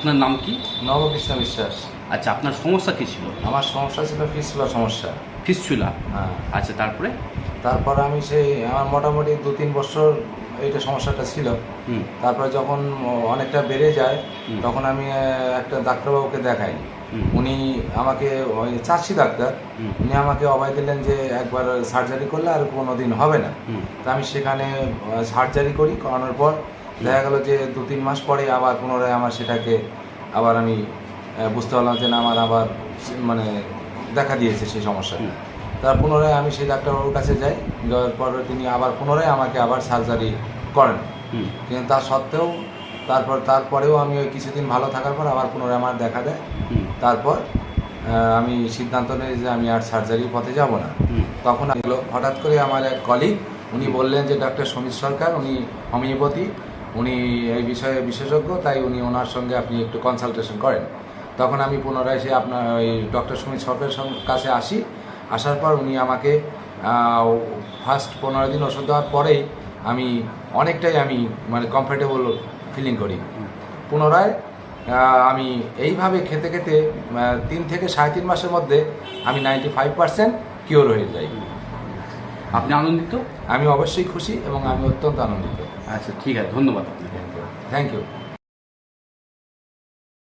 আপনার নাম কি? নবকৃষ্ণ বিশ্বাস। আচ্ছা, আপনার সমস্যা কী ছিল? আমার সমস্যা ছিল ফিস্টুলা সমস্যা। ফিস্টুলা? হ্যাঁ। আচ্ছা, তারপরে? তারপর আমি আমার মোটামুটি 2-3 বছর এইটা সমস্যাটা ছিল। তারপরে যখন অনেকটা বেড়ে যায় তখন আমি একটা ডাক্তারবাবুকে দেখাই। উনি আমাকে চাষি ডাক্তার, উনি আমাকে অভয় দিলেন যে একবার সার্জারি করলে আর কোনো দিন হবে না। তা আমি সেখানে সার্জারি করানোর পর দেখা গেল যে 2-3 মাস পরে আবার পুনরায় আমার সেটাকে আবার আমি বুঝতে পারলাম যে না, আমার আবার মানে দেখা দিয়েছে সেই সমস্যা। তার পুনরায় আমি সেই ডাক্তারবাবুর কাছে যাই, যাওয়ার পর তিনি আবার পুনরায় আমাকে আবার সার্জারি করেন। কিন্তু তা সত্ত্বেও তারপরেও আমি ওই কিছুদিন ভালো থাকার পর আবার পুনরায় আমার দেখা দেয়। তারপর আমি সিদ্ধান্ত নিই যে আমি আর সার্জারির পথে যাব না। তখন হঠাৎ করে আমার এক কলিগ উনি বললেন যে ডক্টর সমীর সরকার, উনি হোমিওপ্যাথি, উনি এই বিষয়ে বিশেষজ্ঞ, তাই ওনার সঙ্গে আপনি একটু কনসালটেশন করেন। তখন আমি পুনরায় আপনার ওই ডক্টর সমীর সরকারের কাছে আসার পর উনি আমাকে ফার্স্ট 15 দিন ওষুধ দেওয়ার পরেই আমি অনেকটাই মানে কমফোর্টেবল ফিলিং করি। পুনরায় আমি এইভাবে খেতে 3 থেকে 3.5 মাসের মধ্যে আমি 95% কিওর হয়ে যাই। আপনি আনন্দিত? আমি অবশ্যই খুশি এবং আমি অত্যন্ত আনন্দিত। আচ্ছা, ঠিক আছে, ধন্যবাদ আপনাকে। Thank you.